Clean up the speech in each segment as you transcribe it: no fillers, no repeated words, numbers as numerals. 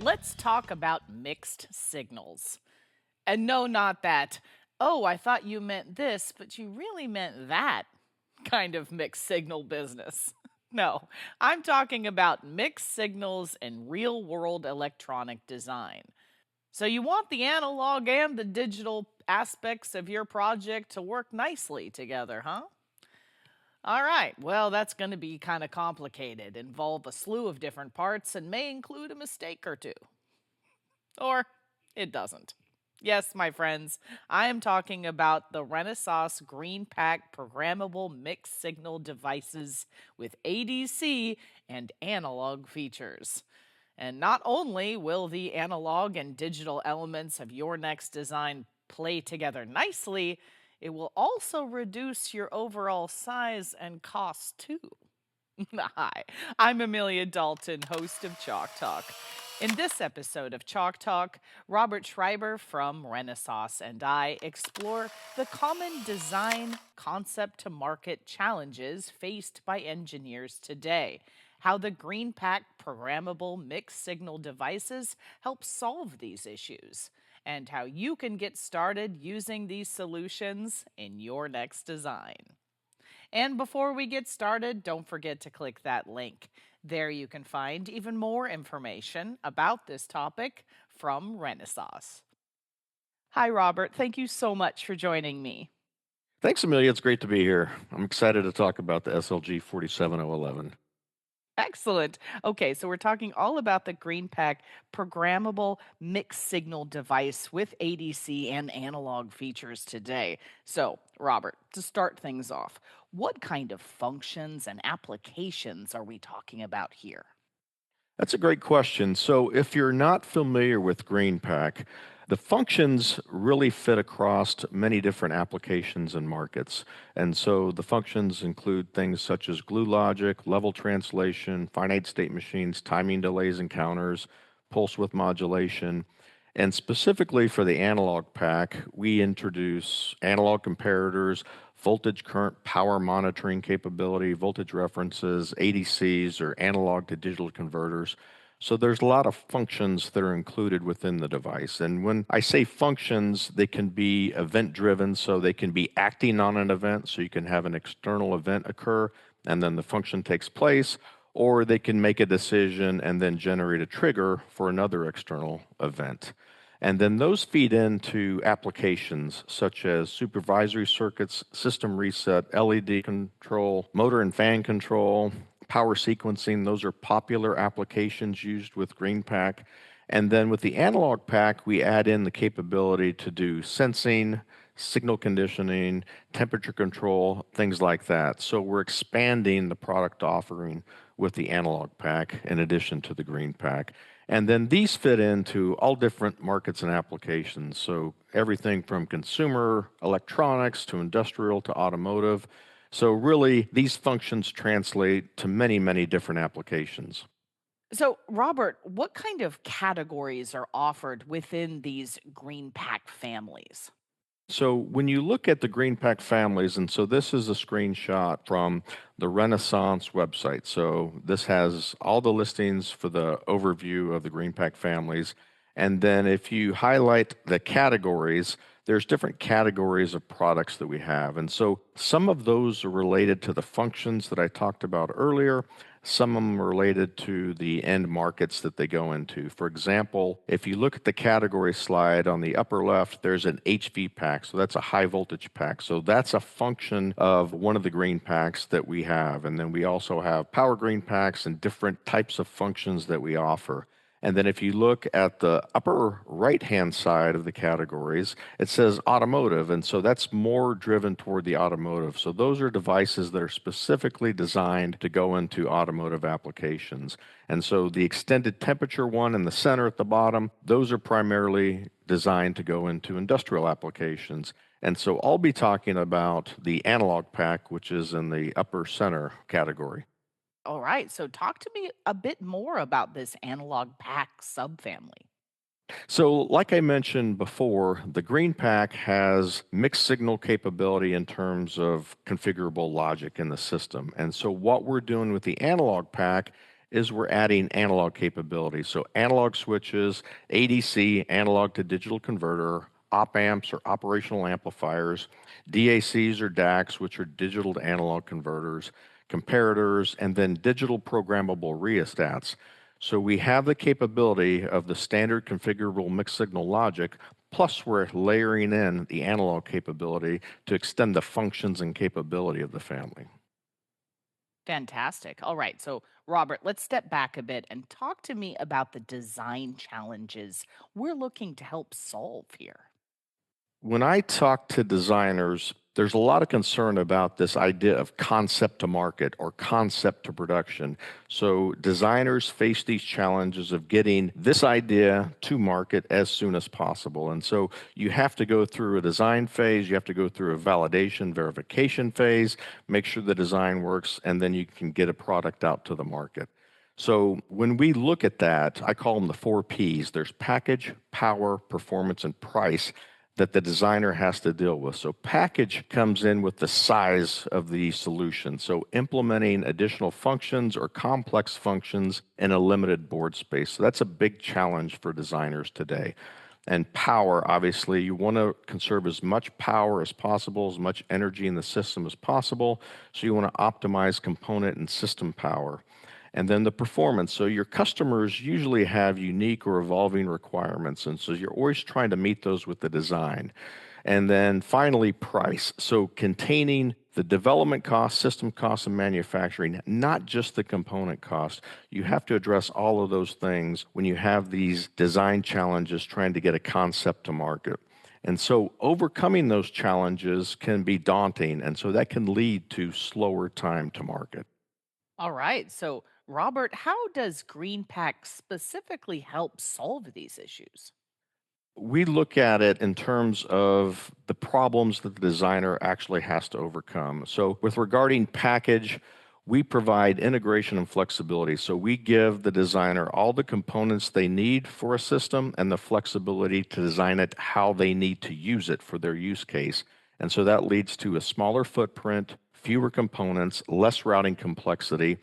let's talk about mixed signals. And no, not that, oh, I thought you meant this, but you really meant that kind of mixed signal business. No, I'm talking about mixed signals in real world electronic design. So, you want the analog and the digital aspects of your project to work nicely together, huh? All right, well, that's going to be kind of complicated, involve a slew of different parts, and may include a mistake or two. Or it doesn't. Yes, my friends, I am talking about the Renesas GreenPAK Programmable Mixed Signal devices with ADC and analog features. And not only will the analog and digital elements of your next design play together nicely, it will also reduce your overall size and cost too. Hi, I'm Amelia Dalton, host of Chalk Talk. In this episode of Chalk Talk, Robert Schreiber from Renesas and I explore the common design concept to market challenges faced by engineers today, how the GreenPAK programmable mixed signal devices help solve these issues, and how you can get started using these solutions in your next design. And before we get started, don't forget to click that link. There you can find even more information about this topic from Renesas. Hi, Robert. Thank you so much for joining me. Thanks, Amelia. It's great to be here. I'm excited to talk about the SLG 47011. Excellent. Okay, so we're talking all about the GreenPAK programmable mixed signal device with ADC and analog features today. So, Robert, to start things off, what kind of functions and applications are we talking about here? That's a great question. So, if you're not familiar with GreenPAK, the functions really fit across many different applications and markets. And so the functions include things such as glue logic, level translation, finite state machines, timing delays and counters, pulse width modulation. And specifically for the analog pack, we introduce analog comparators, voltage current power monitoring capability, voltage references, ADCs or analog to digital converters. So there's a lot of functions that are included within the device. And when I say functions, they can be event driven, so they can be acting on an event, so you can have an external event occur and then the function takes place, or they can make a decision and then generate a trigger for another external event. And then those feed into applications such as supervisory circuits, system reset, LED control, motor and fan control, power sequencing. Those are popular applications used with GreenPAK. And then with the analog pack, we add in the capability to do sensing, signal conditioning, temperature control, things like that. So we're expanding the product offering with the analog pack in addition to the GreenPAK. And then these fit into all different markets and applications. So everything from consumer electronics to industrial to automotive. So really, these functions translate to many, many different applications. So, Robert, what kind of categories are offered within these GreenPAK families? So when you look at the GreenPAK families, and so this is a screenshot from the Renaissance website. So this has all the listings for the overview of the GreenPAK families. And then if you highlight the categories, there's different categories of products that we have. And so some of those are related to the functions that I talked about earlier. Some of them are related to the end markets that they go into. For example, if you look at the category slide on the upper left, there's an HV pack. So that's a high voltage pack. So that's a function of one of the GreenPAKs that we have. And then we also have power GreenPAKs and different types of functions that we offer. And then if you look at the upper right-hand side of the categories, it says automotive. And so that's more driven toward the automotive. So those are devices that are specifically designed to go into automotive applications. And so the extended temperature one in the center at the bottom, those are primarily designed to go into industrial applications. And so I'll be talking about the analog pack, which is in the upper center category. All right, so talk to me a bit more about this analog pack subfamily. So, like I mentioned before, the GreenPAK has mixed signal capability in terms of configurable logic in the system. And so, what we're doing with the analog pack is we're adding analog capability. So analog switches, ADC, analog to digital converter, op amps or operational amplifiers, DACs or DACs, which are digital to analog converters, comparators, and then digital programmable rheostats. So we have the capability of the standard configurable mixed signal logic, plus we're layering in the analog capability to extend the functions and capability of the family. Fantastic. All right. So, Robert, let's step back a bit and talk to me about the design challenges we're looking to help solve here. When I talk to designers, there's a lot of concern about this idea of concept to market or concept to production. So designers face these challenges of getting this idea to market as soon as possible. And so you have to go through a design phase, you have to go through a validation, verification phase, make sure the design works, and then you can get a product out to the market. So when we look at that, I call them the 4 Ps. There's package, power, performance, and price that the designer has to deal with. So package comes in with the size of the solution. So implementing additional functions or complex functions in a limited board space. So that's a big challenge for designers today. And power, obviously, you want to conserve as much power as possible, as much energy in the system as possible. So you want to optimize component and system power. And then the performance. So your customers usually have unique or evolving requirements. And so you're always trying to meet those with the design. And then finally, price. So containing the development cost, system cost, and manufacturing, not just the component cost. You have to address all of those things when you have these design challenges trying to get a concept to market. And so overcoming those challenges can be daunting. And so that can lead to slower time to market. All right. So, Robert, how does GreenPAK specifically help solve these issues? We look at it in terms of the problems that the designer actually has to overcome. So, with regarding package, we provide integration and flexibility. So, we give the designer all the components they need for a system and the flexibility to design it how they need to use it for their use case. And so that leads to a smaller footprint, fewer components, less routing complexity.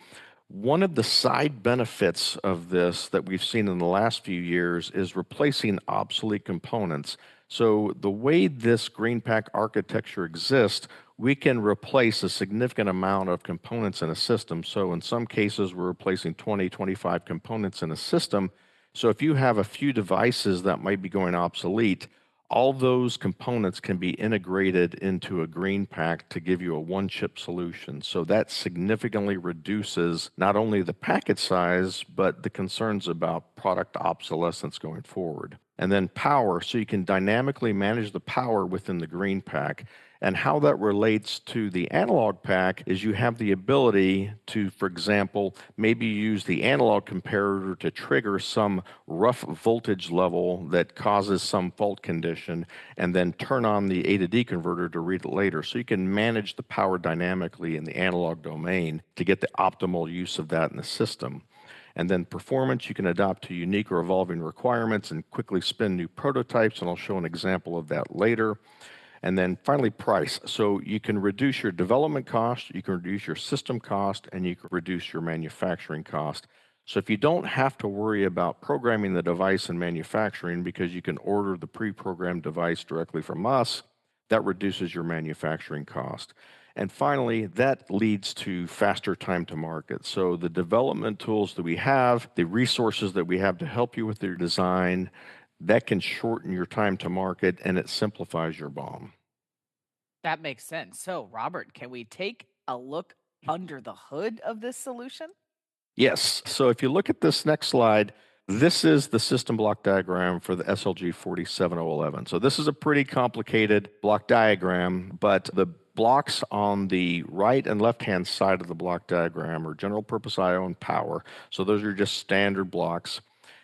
One of the side benefits of this that we've seen in the last few years is replacing obsolete components. So, the way this GreenPAK architecture exists, we can replace a significant amount of components in a system. So, in some cases, we're replacing 20, 25 components in a system. So, if you have a few devices that might be going obsolete, all those components can be integrated into a GreenPAK to give you a one chip solution. So that significantly reduces not only the packet size, but the concerns about product obsolescence going forward. And then power, so you can dynamically manage the power within the GreenPAK. And how that relates to the AnalogPAK is you have the ability to, for example, maybe use the analog comparator to trigger some rough voltage level that causes some fault condition, and then turn on the A to D converter to read it later. So you can manage the power dynamically in the analog domain to get the optimal use of that in the system. And then performance, you can adapt to unique or evolving requirements and quickly spin new prototypes, and I'll show an example of that later. And then finally, price. So you can reduce your development cost, you can reduce your system cost, and you can reduce your manufacturing cost. So if you don't have to worry about programming the device and manufacturing because you can order the pre-programmed device directly from us, that reduces your manufacturing cost. And finally, that leads to faster time to market. So the development tools that we have, the resources that we have to help you with your design, that can shorten your time to market and it simplifies your BOM. That makes sense. So, Robert, can we take a look under the hood of this solution? Yes. So if you look at this next slide, this is the system block diagram for the SLG 47011. So this is a pretty complicated block diagram, but the blocks on the right and left hand side of the block diagram are general purpose IO and power. So those are just standard blocks.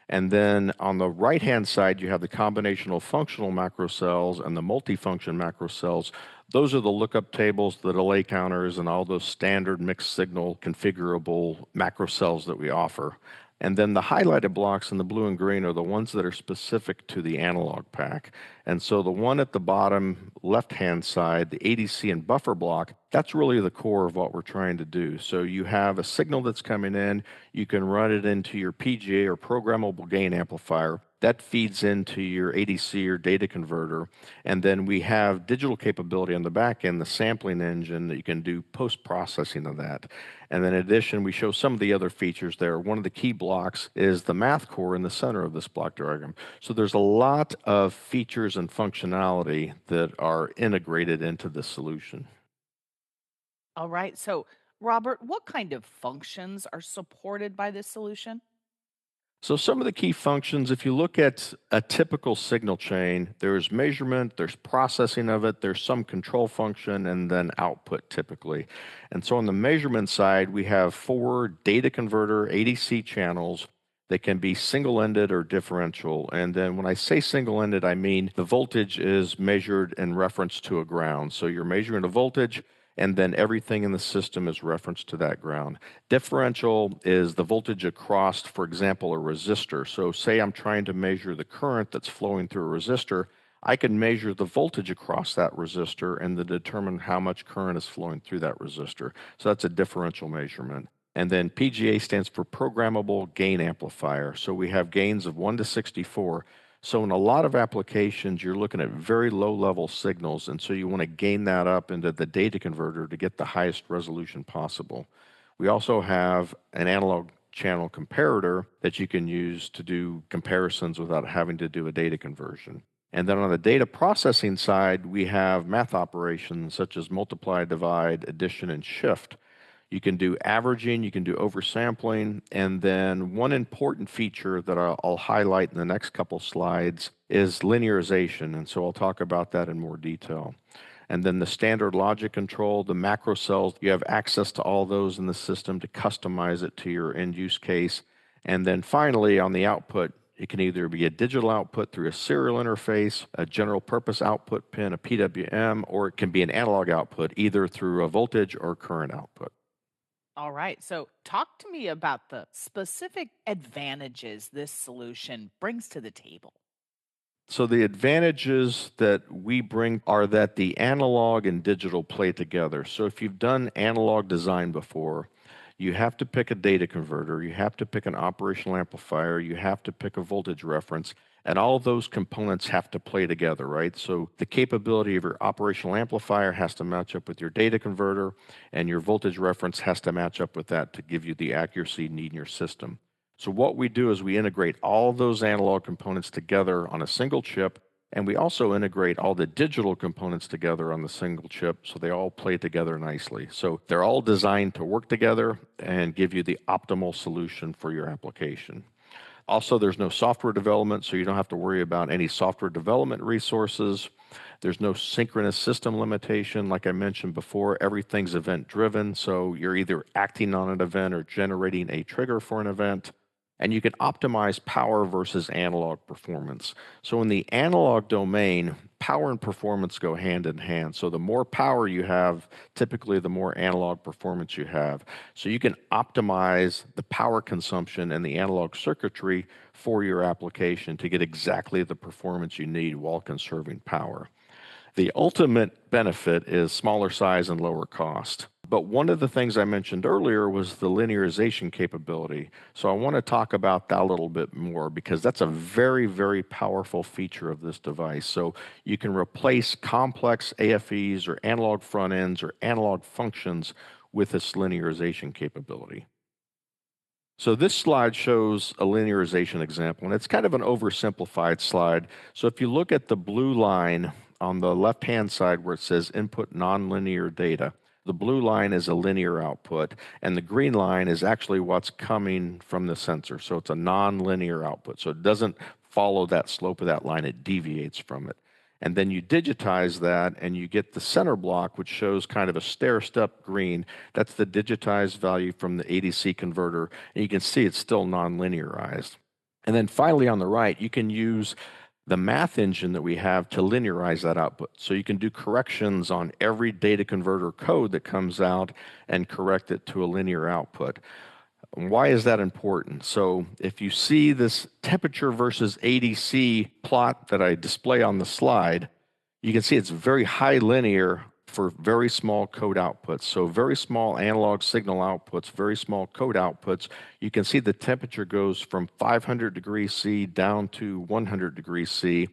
And then on the right-hand side, you have the combinational functional macro cells and the multifunction macro cells. Those are the lookup tables, the delay counters, and all those standard mixed signal configurable macro cells that we offer. And then the highlighted blocks in the blue and green are the ones that are specific to the analog pack. And so the one at the bottom left-hand side, the ADC and buffer block, that's really the core of what we're trying to do. So you have a signal that's coming in, you can run it into your PGA or programmable gain amplifier. That feeds into your ADC or data converter. And then we have digital capability on the back end, the sampling engine that you can do post-processing of that. And then in addition, we show some of the other features there. One of the key blocks is the math core in the center of this block diagram. So there's a lot of features and functionality that are integrated into this solution. All right. So, Robert, what kind of functions are supported by this solution? So some of the key functions, if you look at a typical signal chain, there's measurement, there's processing of it, there's some control function, and then output typically. And so on the measurement side, we have 4 data converter ADC channels. They can be single-ended or differential. And then when I say single-ended, I mean the voltage is measured in reference to a ground. So you're measuring a voltage, and then everything in the system is referenced to that ground. Differential is the voltage across, for example, a resistor. So say I'm trying to measure the current that's flowing through a resistor, I can measure the voltage across that resistor and then determine how much current is flowing through that resistor. So that's a differential measurement. And then PGA stands for Programmable Gain Amplifier. So we have gains of 1 to 64. So in a lot of applications, you're looking at very low level signals, and so you want to gain that up into the data converter to get the highest resolution possible. We also have an analog channel comparator that you can use to do comparisons without having to do a data conversion. And then on the data processing side, we have math operations such as multiply, divide, addition, and shift. You can do averaging, you can do oversampling, and then one important feature that I'll highlight in the next couple slides is linearization, and so I'll talk about that in more detail. And then the standard logic control, the macro cells, you have access to all those in the system to customize it to your end use case. And then finally, on the output, it can either be a digital output through a serial interface, a general purpose output pin, a PWM, or it can be an analog output either through a voltage or current output. All right. So, talk to me about the specific advantages this solution brings to the table. So the advantages that we bring are that the analog and digital play together. So if you've done analog design before, you have to pick a data converter, you have to pick an operational amplifier, you have to pick a voltage reference, and all of those components have to play together, right? So the capability of your operational amplifier has to match up with your data converter, and your voltage reference has to match up with that to give you the accuracy you need in your system. So what we do is we integrate all those analog components together on a single chip, and we also integrate all the digital components together on the single chip so they all play together nicely. So they're all designed to work together and give you the optimal solution for your application. Also, there's no software development, so you don't have to worry about any software development resources. There's no synchronous system limitation. Like I mentioned before, everything's event driven, so you're either acting on an event or generating a trigger for an event. And you can optimize power versus analog performance. So in the analog domain, power and performance go hand in hand. So the more power you have, typically the more analog performance you have. So you can optimize the power consumption and the analog circuitry for your application to get exactly the performance you need while conserving power. The ultimate benefit is smaller size and lower cost. But one of the things I mentioned earlier was the linearization capability. So I want to talk about that a little bit more because that's a very, very powerful feature of this device. So you can replace complex AFEs or analog front ends or analog functions with this linearization capability. So this slide shows a linearization example, and it's kind of an oversimplified slide. So if you look at the blue line on the left-hand side where it says input nonlinear data, the blue line is a linear output, and the green line is actually what's coming from the sensor. So it's a nonlinear output. So it doesn't follow that slope of that line, it deviates from it. And then you digitize that and you get the center block, which shows kind of a stair-step green. That's the digitized value from the ADC converter. And you can see it's still non-linearized. And then finally on the right, you can use the math engine that we have to linearize that output. So you can do corrections on every data converter code that comes out and correct it to a linear output. Why is that important? So if you see this temperature versus ADC plot that I display on the slide, you can see it's very high linear for very small code outputs. So very small analog signal outputs, very small code outputs. You can see the temperature goes from 500 degrees C down to 100 degrees C,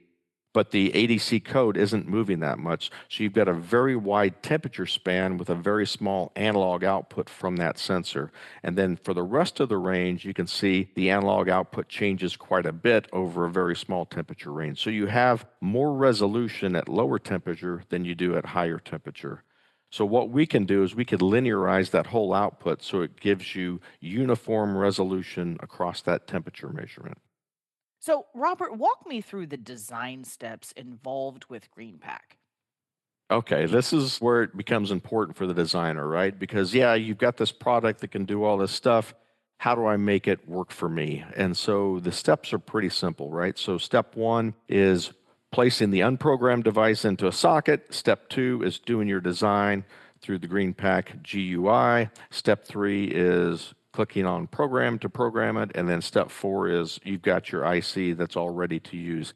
but the ADC code isn't moving that much. So you've got a very wide temperature span with a very small analog output from that sensor. And then for the rest of the range, you can see the analog output changes quite a bit over a very small temperature range. So you have more resolution at lower temperature than you do at higher temperature. So what we can do is we could linearize that whole output so it gives you uniform resolution across that temperature measurement. So, Robert, walk me through the design steps involved with GreenPAK. Okay, this is where it becomes important for the designer, right? Because, yeah, you've got this product that can do all this stuff. How do I make it work for me? And so the steps are pretty simple, right? So, step one is placing the unprogrammed device into a socket. Step two is doing your design through the GreenPAK GUI. Step three is clicking on program to program it. And then step four is you've got your IC that's all ready to use.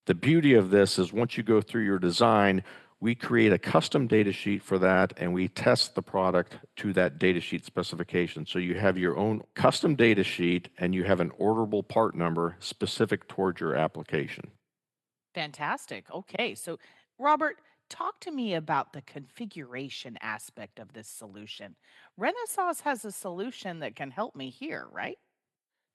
The beauty of this is once you go through your design, we create a custom data sheet for that and we test the product to that data sheet specification. So you have your own custom data sheet and you have an orderable part number specific towards your application. Fantastic. Okay. So, Robert, talk to me about the configuration aspect of this solution. Renesas has a solution that can help me here, right?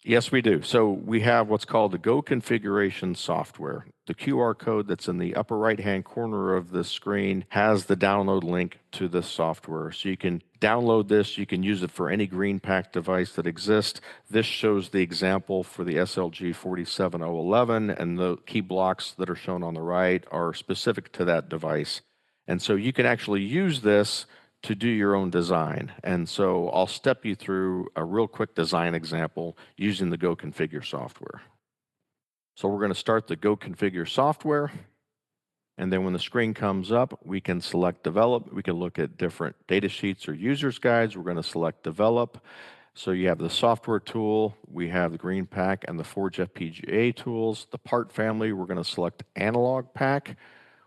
Yes, we do. So we have what's called the Go configuration software. The QR code that's in the upper right-hand corner of the screen has the download link to this software. So you can download this. You can use it for any GreenPAK device that exists. This shows the example for the SLG 47011, and the key blocks that are shown on the right are specific to that device. And so you can actually use this to do your own design. And so I'll step you through a real quick design example using the Go Configure software. So we're going to start the Go Configure software. And then when the screen comes up, we can select Develop. We can look at different data sheets or users guides. We're going to select Develop. So you have the software tool, we have the GreenPAK and the Forge FPGA tools. The part family, we're going to select AnalogPAK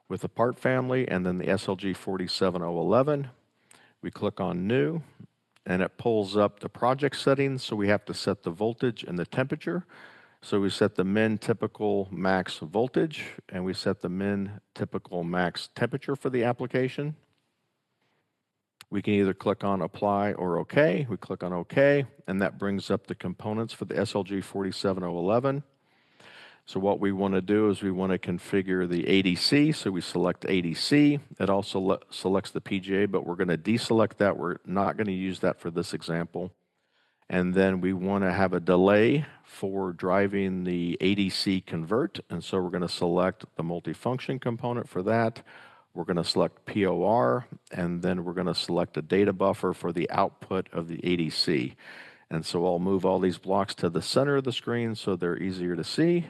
with the part family, and then the SLG 47011. We click on New, and it pulls up the project settings. So we have to set the voltage and the temperature. So we set the min typical max voltage, and we set the min typical max temperature for the application. We can either click on Apply or OK. We click on OK, and that brings up the components for the SLG 47011. So what we want to do is we want to configure the ADC. So we select ADC. It also selects the PGA, but we're going to deselect that. We're not going to use that for this example. And then we want to have a delay for driving the ADC convert. And so we're going to select the multifunction component for that. We're going to select POR, and then we're going to select a data buffer for the output of the ADC. And so I'll move all these blocks to the center of the screen so they're easier to see.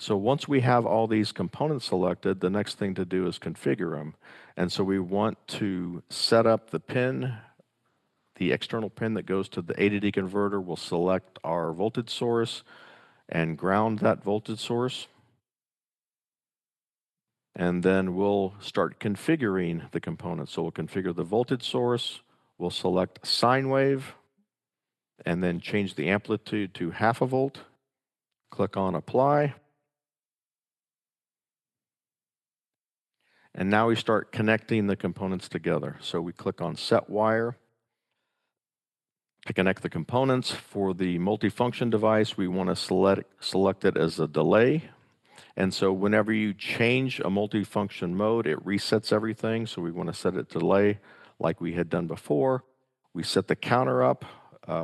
So once we have all these components selected, the next thing to do is configure them. And so we want to set up the pin, the external pin that goes to the A to D converter. We'll select our voltage source and ground that voltage source. And then we'll start configuring the components. So we'll configure the voltage source, we'll select sine wave, and then change the amplitude to 0.5 volt. Click on Apply. And now we start connecting the components together. So we click on Set Wire to connect the components. For the multifunction device, we want to select it as a delay. And so whenever you change a multifunction mode, it resets everything. So we want to set it to delay like we had done before. We set the counter up.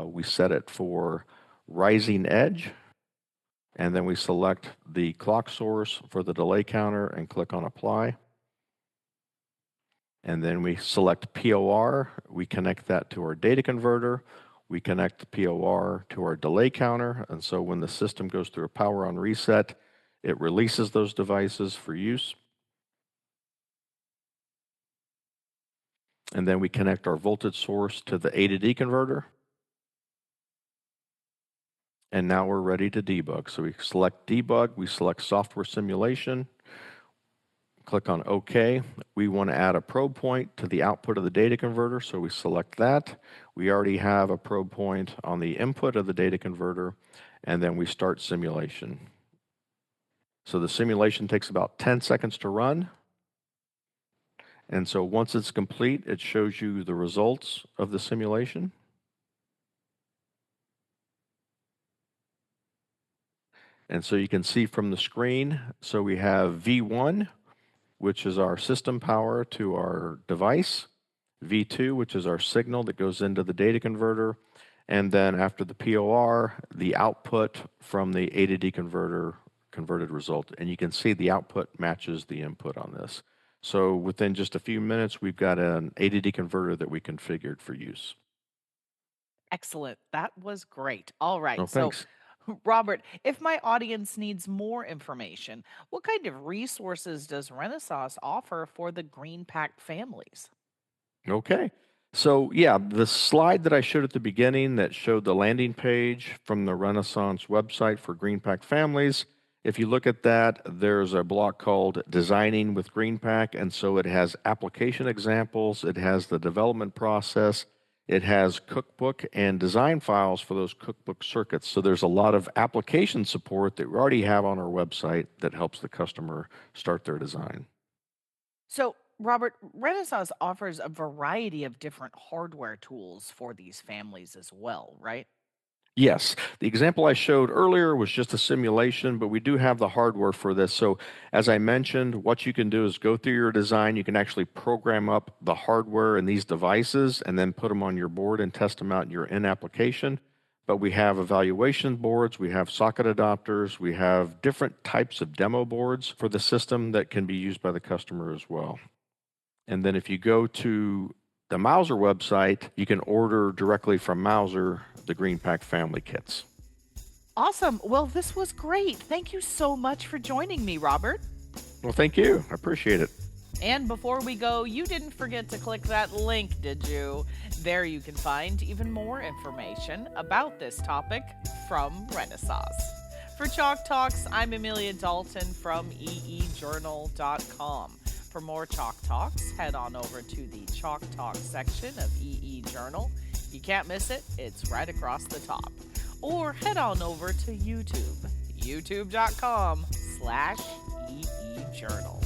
We set it for rising edge. And then we select the clock source for the delay counter and click on Apply. And then we select POR. We connect that to our data converter. We connect the POR to our delay counter. And so when the system goes through a power on reset, it releases those devices for use. and then we connect our voltage source to the A to D converter. And now we're ready to debug. So we select debug, we select software simulation, click on OK. We want to add a probe point to the output of the data converter, so we select that. We already have a probe point on the input of the data converter, and then we start simulation. So the simulation takes about 10 seconds to run. And so once it's complete, it shows you the results of the simulation. And so you can see from the screen, so we have V1, which is our system power to our device, V2, which is our signal that goes into the data converter, and then after the POR, the output from the A to D converter converted result. And you can see the output matches the input on this. So within just a few minutes, we've got an A to D converter that we configured for use. Excellent. That was great. All right. Oh, So, thanks. Robert, if my audience needs more information, what kind of resources does Renesas offer for the GreenPAK families? Okay. So yeah, the slide that I showed at the beginning that showed the landing page from the Renaissance website for GreenPAK families, if you look at that, there's a block called Designing with GreenPAK, and so it has application examples, it has the development process, it has cookbook and design files for those cookbook circuits. So there's a lot of application support that we already have on our website that helps the customer start their design. So, Robert, Renesas offers a variety of different hardware tools for these families as well, right? Yes, the example I showed earlier was just a simulation, but we do have the hardware for this. So, as I mentioned, what you can do is go through your design. You can actually program up the hardware in these devices and then put them on your board and test them out in your in application. But we have evaluation boards, we have socket adapters, we have different types of demo boards for the system that can be used by the customer as well. And then if you go to the Mauser website, you can order directly from Mauser the GreenPAK family kits. Awesome. Well, this was great. Thank you so much for joining me, Robert. Well, thank you. I appreciate it. And before we go, you didn't forget to click that link, did you? There you can find even more information about this topic from Renesas. For Chalk Talks, I'm Amelia Dalton from eejournal.com. For more Chalk Talks, head on over to the Chalk Talk section of EE Journal. You can't miss it, it's right across the top. Or head on over to YouTube, youtube.com/EE Journal.